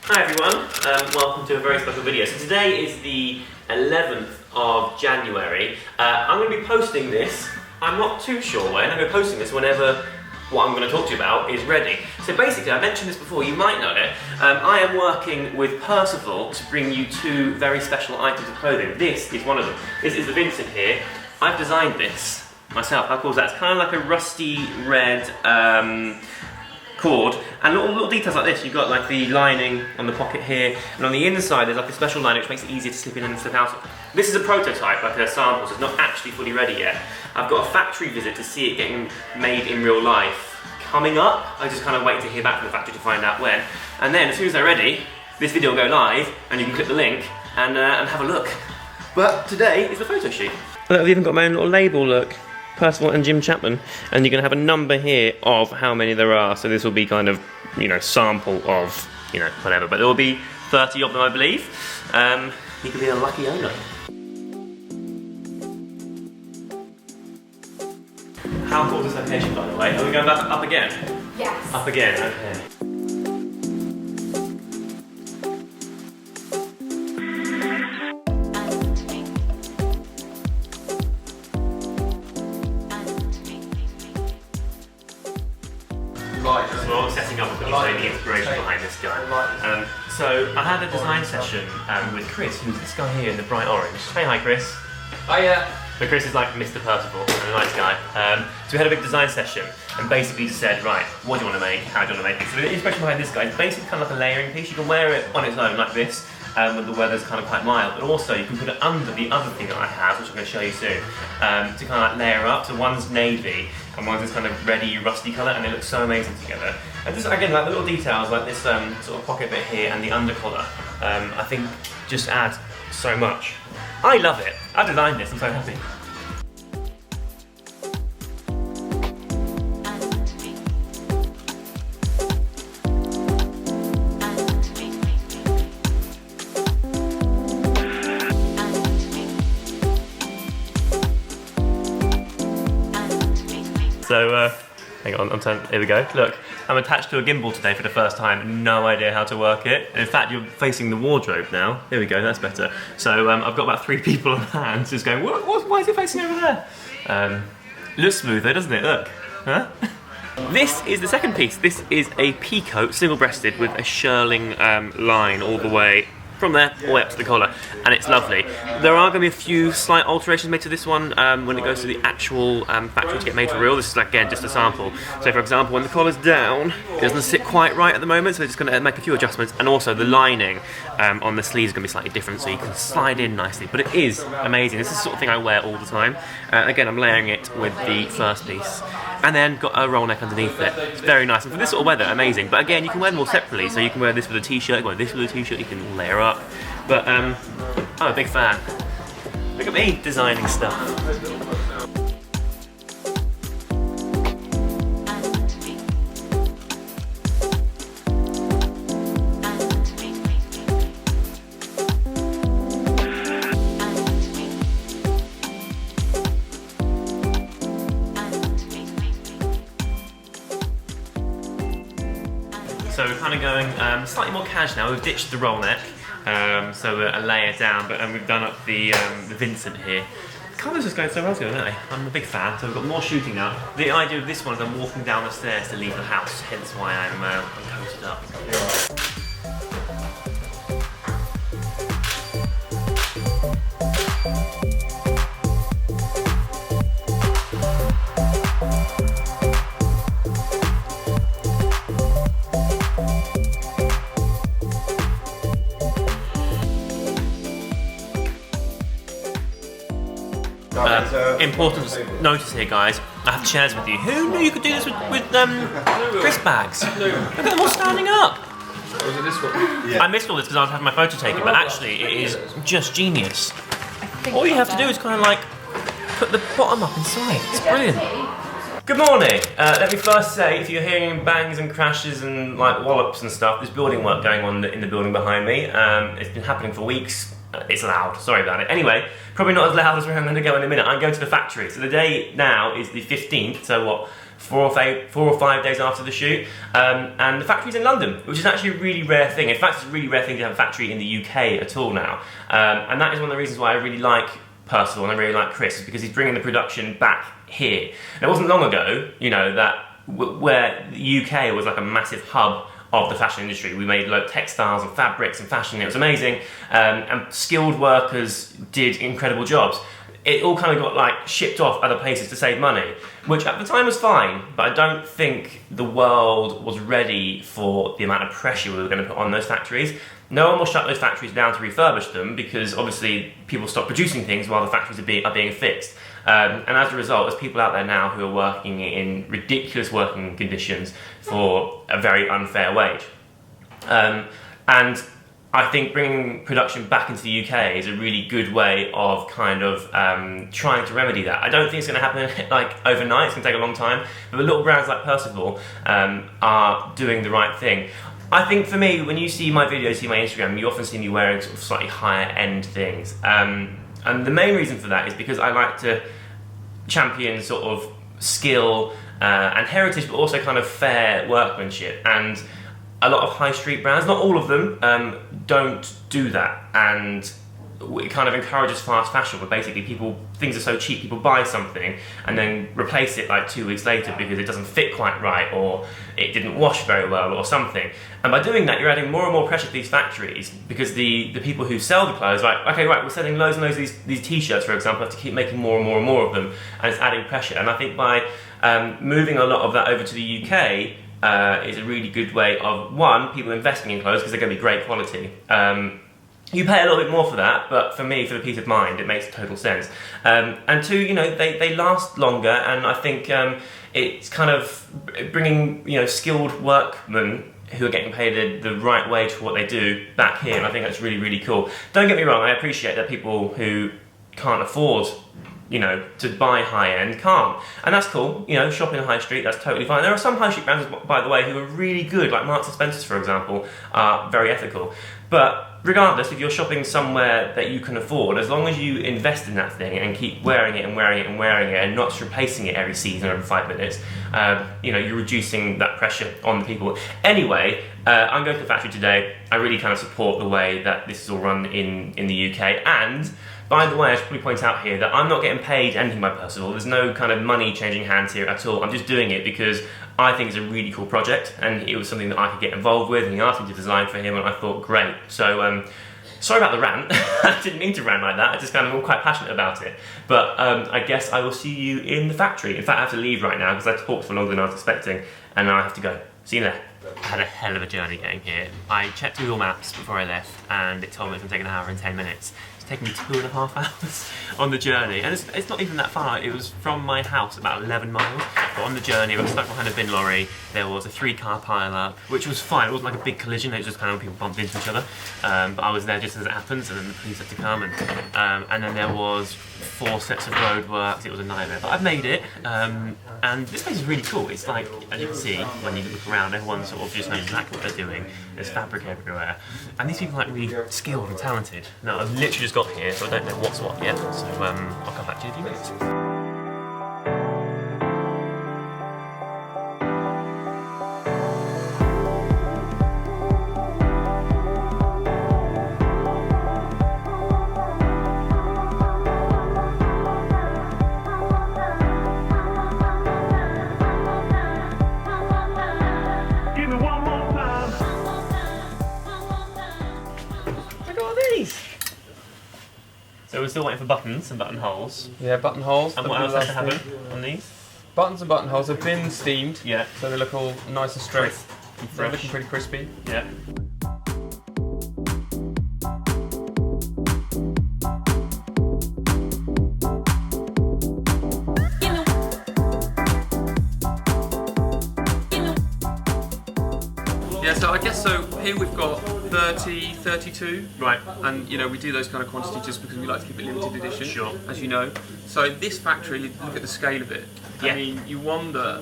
Hi everyone, welcome to a very special video. So today is the 11th of January. I'm going to be posting this, I'm not too sure when, I'm going to be posting this whenever what I'm going to talk to you about is ready. So basically, I mentioned this before, you might know it, I am working with Percival to bring you two very special items of clothing. This is one of them. This is the Vincent here. I've designed this myself. How cool is that? It's kind of like a rusty red cord, and little details like this. You've got like the lining on the pocket here, and on the inside there's like a special lining which makes it easier to slip in and slip out of. This is a prototype, like a sample, so it's not actually fully ready yet. I've got a factory visit to see it getting made in real life coming up. I just kind of wait to hear back from the factory to find out when, and then as soon as they're ready, this video will go live and you can click the link and have a look. But today is the photo shoot. Look, I've even got my own little label, look. Percival and Jim Chapman, and you're going to have a number here of how many there are, so this will be kind of, you know, sample of, you know, whatever, but there will be 30 of them, I believe. You could be a lucky owner. How cool is this location, by the way? Are we going back up again? Yes. Up again, okay. Well, setting up the inspiration behind this guy. So I had a design session with Chris, who's this guy here in the bright orange. Say hi, Chris. Hiya. So Chris is like Mr. Percival, and a nice guy. So we had a big design session, and basically just said, right, what do you want to make? How do you want to make it? So the inspiration behind this guy is basically kind of like a layering piece. You can wear it on its own like this, when the weather's kind of quite mild, but also you can put it under the other thing that I have, which I'm going to show you soon, to kind of like layer up. So one's navy, and one's this kind of reddy, rusty colour, and they look so amazing together. And just again, like the little details, like this sort of pocket bit here and the under collar, I think just add so much. I love it. I designed this. I'm so happy. So, hang on, here we go. Look, I'm attached to a gimbal today for the first time, no idea how to work it. In fact, you're facing the wardrobe now. There we go, that's better. So I've got about 3 people on hand just going, why is it facing over there? It looks smoother, doesn't it? Look, huh? This is the second piece. This is a peacoat, single-breasted, with a shirling line all the way from there all the way up to the collar, and it's lovely. There are going to be a few slight alterations made to this one when it goes to the actual factory to get made for real. This is, again, just a sample. So for example, when the collar's down, it doesn't sit quite right at the moment, so we're just going to make a few adjustments, and also the lining on the sleeves is going to be slightly different, so you can slide in nicely, but it is amazing. This is the sort of thing I wear all the time. Again, I'm layering it with the first piece, and then got a roll neck underneath it. It's very nice, and for this sort of weather, amazing. But again, you can wear them all separately, so you can wear this with a t-shirt, you can wear this with a t-shirt, you can layer up. But I'm a big fan. Look at me designing stuff. So we're kind of going slightly more cash now. We've ditched the roll neck, so we're a layer down, but we've done up the Vincent here. The colours just going so well together, don't they? I'm a big fan, so we've got more shooting now. The idea of this one is I'm walking down the stairs to leave the house, hence why I'm coated up. Important notice here, guys. I have to share this with you. Who knew you could do this with crisp bags? Look at them all standing up. Was it this one? Yeah. I missed all this because I was having my photo taken, but actually it is just genius. All you have to do is kind of like put the bottom up inside. It's brilliant. Good morning. Let me first say, if you're hearing bangs and crashes and like wallops and stuff, there's building work going on in the building behind me. It's been happening for weeks. It's loud, sorry about it. Anyway, probably not as loud as where I'm going to go in a minute. I'm going to the factory. So the day now is the 15th, so what, 4 or 5 days after the shoot, and the factory's in London, which is actually a really rare thing. In fact, it's a really rare thing to have a factory in the UK at all now, and that is one of the reasons why I really like Percival and I really like Chris, is because he's bringing the production back here. And it wasn't long ago, you know, that where the UK was like a massive hub of the fashion industry. We made like textiles and fabrics and fashion. It was amazing, and skilled workers did incredible jobs. It all kind of got like shipped off other places to save money, which at the time was fine, but I don't think the world was ready for the amount of pressure we were going to put on those factories. No one will shut those factories down to refurbish them, because obviously people stop producing things while the factories are being fixed. And as a result, there's people out there now who are working in ridiculous working conditions for a very unfair wage. And I think bringing production back into the UK is a really good way of kind of trying to remedy that. I don't think it's going to happen like overnight. It's going to take a long time. But the little brands like Percival are doing the right thing. I think for me, when you see my videos, see my Instagram, you often see me wearing sort of slightly higher end things. And the main reason for that is because I like to champion sort of skill and heritage, but also kind of fair workmanship. And a lot of high street brands, not all of them, don't do that, and it kind of encourages fast fashion, where basically things are so cheap, people buy something and then replace it like 2 weeks later because it doesn't fit quite right, or it didn't wash very well or something. And by doing that, you're adding more and more pressure to these factories, because the people who sell the clothes are like, okay, right, we're selling loads and loads of these t-shirts, for example, have to keep making more and more and more of them, and it's adding pressure. And I think by moving a lot of that over to the UK, is a really good way of, one, people investing in clothes because they're going to be great quality. You pay a little bit more for that, but for me, for the peace of mind, it makes total sense. And two, you know, they last longer, and I think it's kind of bringing, you know, skilled workmen who are getting paid the right wage for what they do back here, and I think that's really, really cool. Don't get me wrong, I appreciate that people who can't afford, you know, to buy high-end can't. And that's cool, you know, shopping in high street, that's totally fine. There are some high street brands, by the way, who are really good, like Marks & Spencer's, for example, are very ethical. But regardless, if you're shopping somewhere that you can afford, as long as you invest in that thing and keep wearing it and wearing it and wearing it, and not just replacing it every season or every 5 minutes, you know, you're reducing that pressure on the people. Anyway, I'm going to the factory today. I really kind of support the way that this is all run in the UK. And by the way, I should probably point out here that I'm not getting paid anything by Percival. There's no kind of money changing hands here at all. I'm just doing it because I think it's a really cool project, and it was something that I could get involved with, and he asked me to design for him, and I thought, great. So, sorry about the rant. I didn't mean to rant like that. I just kind of am quite passionate about it. But I guess I will see you in the factory. In fact, I have to leave right now because I talked for longer than I was expecting, and now I have to go. See you there. I had a hell of a journey getting here. I checked Google Maps before I left, and it told me it's going to take an hour and 10 minutes. It's taken me 2.5 hours on the journey, and it's not even that far. It was from my house about 11 miles, but on the journey I got stuck behind a bin lorry. There was a 3-car pile-up, which was fine. It wasn't like a big collision, it was just kind of people bumped into each other. But I was there just as it happens, and then the police had to come, and then there was 4 sets of roadworks. It was a nightmare, but I've made it, and this place is really cool. It's like, as you can see, when you look around, everyone sort of just knows exactly what they're doing. There's fabric everywhere, and these people are like really skilled and talented. Now, I've literally just got here, so I don't know what's what yet, so I'll come back to you in a few minutes. So we're still waiting for buttons and buttonholes. Yeah, buttonholes. And what else has to happen on these? Buttons and buttonholes have been steamed. Yeah. So they look all nice and straight. They're looking pretty crispy. Yeah. Yeah, so I guess here we've got 30, 32. Right. And you know, we do those kind of quantities just because we like to keep it limited edition. Sure. As you know. So this factory, look at the scale of it. Yeah. I mean, you wonder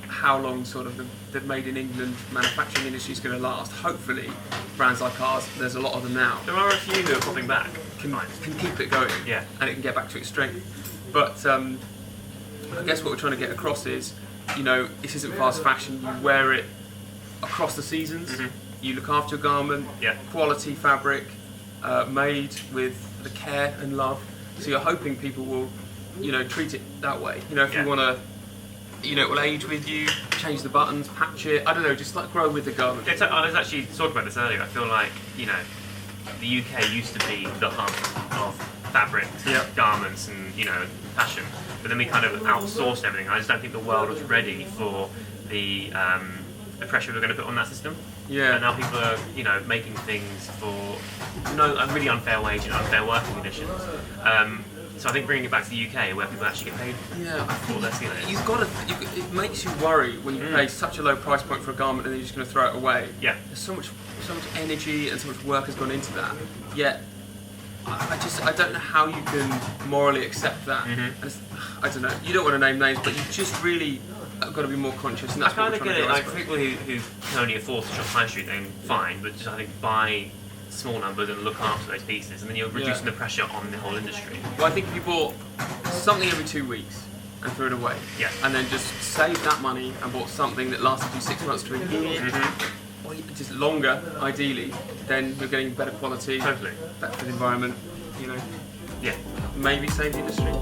how long sort of the made in England manufacturing industry is going to last. Hopefully, brands like ours, there's a lot of them now, There are a few who are popping back. can keep it going. Yeah. And it can get back to its strength. But I guess what we're trying to get across is you know, this isn't fast fashion. You wear it across the seasons. You look after your garment. Quality fabric, made with the care and love. So you're hoping people will, you know, treat it that way. You know, if you want to, you know, it will age with you, change the buttons, patch it, I don't know, just like grow with the garment. I was actually talking about this earlier. I feel like, you know, the UK used to be the hub of fabrics, garments and, you know, fashion. But then we kind of outsourced everything. I just don't think the world was ready for the pressure we were going to put on that system. And now people are, you know, making things for a really unfair wage and unfair working conditions. So I think bringing it back to the UK, where people actually get paid for their skill. You've got to. It makes you worry when you pay such a low price point for a garment and then you're just going to throw it away. There's so much energy and so much work has gone into that. Yet, I don't know how you can morally accept that. I don't know. You don't want to name names, but you just really have got to be more conscious. And that's I kind of get it. Like people who can only afford to shop high street, then fine. But just I think buy small numbers and look after those pieces, and then you're reducing the pressure on the whole industry. Well, I think if you bought something every 2 weeks and threw it away, and then just saved that money and bought something that lasted you 6 months to a year, or just longer, ideally, then you're getting better quality, better for the environment, you know. Maybe save the industry.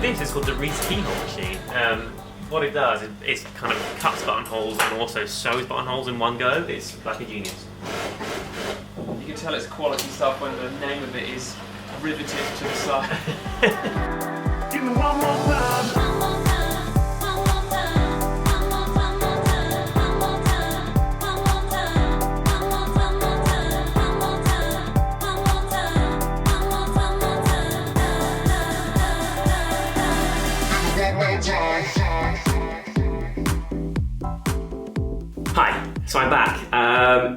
This is called the Reese keyhole machine. What it does is it kind of cuts buttonholes and also sews buttonholes in one go. It's like a genius. You can tell it's quality stuff when the name of it is riveted to the side. Give me one more time. Hi, so I'm back.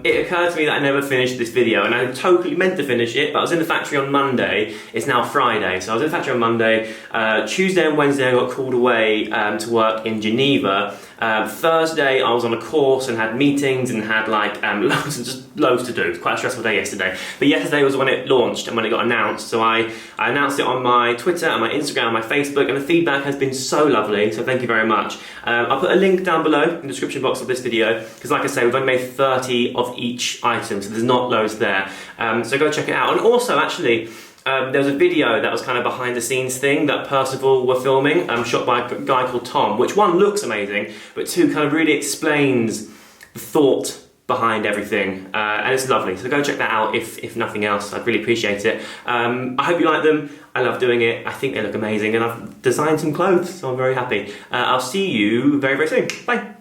It occurred to me that I never finished this video, and I totally meant to finish it, but I was in the factory on Monday. It's now Friday, so I was in the factory on Monday. Tuesday and Wednesday I got called away to work in Geneva. Thursday I was on a course and had meetings and had like loads to do. It was quite a stressful day yesterday. But yesterday was when it launched and when it got announced. So I announced it on my Twitter and my Instagram and my Facebook, and the feedback has been so lovely, so thank you very much. I'll put a link down below in the description box of this video, because like I say, we've only made 30 of each item, so there's not loads there. So go check it out. And also, actually, there was a video that was kind of behind the scenes thing that Percival were filming, shot by a guy called Tom, which one looks amazing, but two kind of really explains the thought behind everything, and it's lovely. So go check that out if nothing else. I'd really appreciate it. I hope you like them. I love doing it. I think they look amazing, and I've designed some clothes, so I'm very happy. I'll see you very, very soon. Bye.